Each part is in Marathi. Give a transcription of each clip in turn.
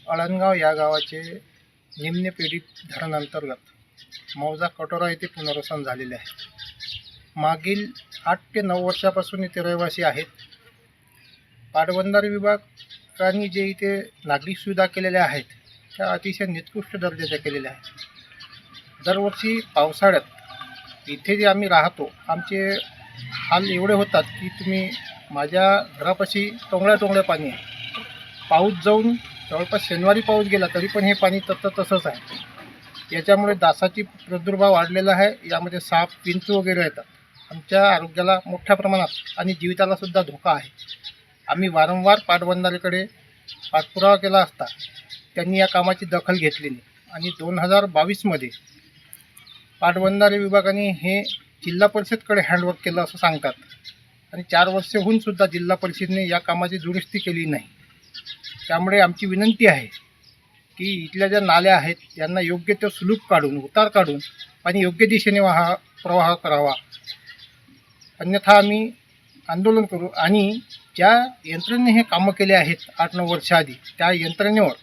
अळणगाव या गावाचे निम्न पीडित धरणांतर्गत मौजा कटोरा येथे पुनर्वसन झालेले आहे। मागील 8 ते 9 वर्षापासून इथे रहिवासी आहेत। पाटबंधारे विभागाने जे इथे नागरिक सुविधा केलेल्या आहेत त्या अतिशय निकृष्ट दर्जाच्या केलेल्या आहेत। दरवर्षी पावसाळ्यात इथे जे आम्ही राहतो आमचे हाल एवढे होतात की तुम्ही माझ्या घरापाशी टोंगळ्या पाणी आहे। पाऊस जाऊन जवळपास शनिवारी पाऊस गेला तरी पण हे पाणी तसंच आहे। याच्यामुळे डासाची प्रादुर्भाव वाढलेला आहे। यामध्ये साप विंचू वगैरे येतात। आमच्या आरोग्याला मोठ्या प्रमाणात आणि जीविताला सुद्धा धोका आहे। आम्ही वारंवार पाटबंधारेकडे पाठपुरावा केला असता त्यांनी या कामाची दखल घेतली नाही आणि 2022मध्ये पाटबंधारे विभागाने हे जिल्हा परिषदकडे हँडओव्हर केलं असं सांगतात आणि 4 वर्ष होऊन सुद्धा जिल्हा परिषदेने या कामाची दुरुस्ती केली नाही। त्यामुळे आमची विनंती आहे की इथल्या ज्या नाल्या आहेत त्यांना योग्य ते सुलूक काढून उतार काढून पाणी योग्य दिशेने प्रवाह करावा, अन्यथा आम्ही आंदोलन करू। आणि ज्या यंत्रणेने हे कामं केले आहेत 8-9 वर्ष आधी त्या यंत्रणेवर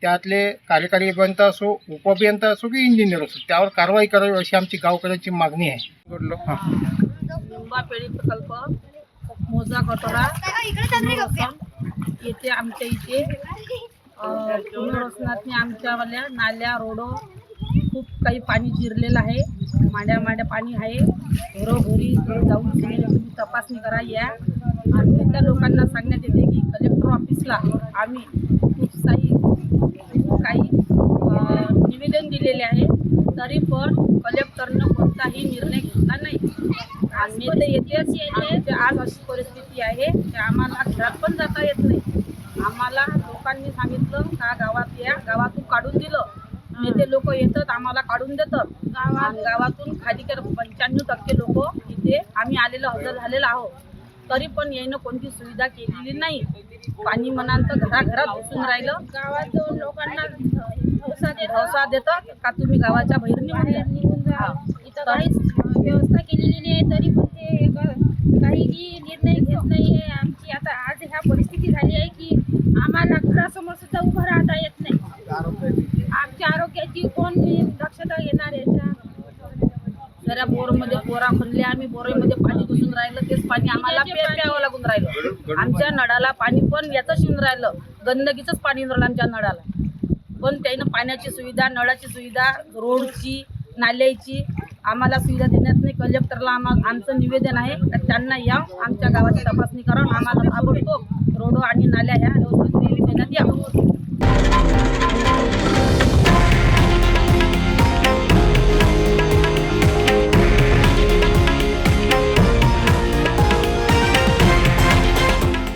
त्यातले कार्यकारी अभियंता असो, उपअभियंता असो की इंजिनियर असो त्यावर कारवाई करावी अशी आमची गावकऱ्यांची मागणी आहे। लिंबा पेढी प्रकल्प मौजा कटोरा येथे आमच्या इथे पुनर्वसनातनी आमच्यावाल्या नाल्या रोडो खूप काही पाणी जिरलेलं आहे। माड्या पाणी आहे। घरोघरी जाऊन तुम्ही तपासणी करा या आणि त्या लोकांना सांगण्यात येते की कलेक्टर ऑफिसला आम्ही खूप काही निवेदन दिलेले आहे तरी पण कलेक्टरनं कोणताही निर्णय घेतला नाही। आणि येते आज अशी परिस्थिती आहे की आम्हाला घरात पण जाता येत नाही। आम्हाला लोकांनी सांगितलं का गावातून काढून दिलं, नेते लोक येतात आम्हाला काढून देतात। गावातून खाली 95% लोक इथे आम्ही हजर झालेलो आहोत तरी पण यानं कोणती सुविधा केलेली नाही। पाणी म्हणाल तर घराघरात घुसून राहिलं। गावातून लोकांना भरोसा देतात का तुम्ही गावाच्या बाहेर निघून जा। इथं काहीच व्यवस्था केलेली नाही तरी पण ते काहीही निर्णय घेत नाही आहे। आमची आता आज ह्या परिस्थिती झाली आहे की आम्हाला घरासमोर सुद्धा उभं राहता येत नाही। आमच्या आरोग्याची कोण दक्षता घेणार याच्या? जरा बोरमध्ये बोरा खोलले आम्ही, बोरेमध्ये पाणी घुसून राहिलं, तेच पाणी आम्हाला प्यावं लागून राहिलं। आमच्या नळाला पाणी पण याचंच येऊन राहिलं, गंदगीचंच पाणी येऊन राहिलं आमच्या नळाला। पण त्यानं पाण्याची सुविधा, नळाची सुविधा, रोडची, नाल्याची आम्हाला सुविधा देण्यात नाही। कलेक्टरला आमचं निवेदन आहे का त्यांना या आमच्या गावाची तपासणी करा, आम्हाला ताबडतोब रोड आणि नाल्या ह्या व्यवस्थित देण्यात यावं।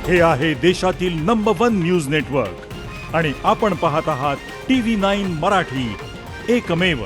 हे आहे देशातील नंबर 1 न्यूज नेटवर्क आणि आपण पाहत आहात TV9 मराठी, एकमेव।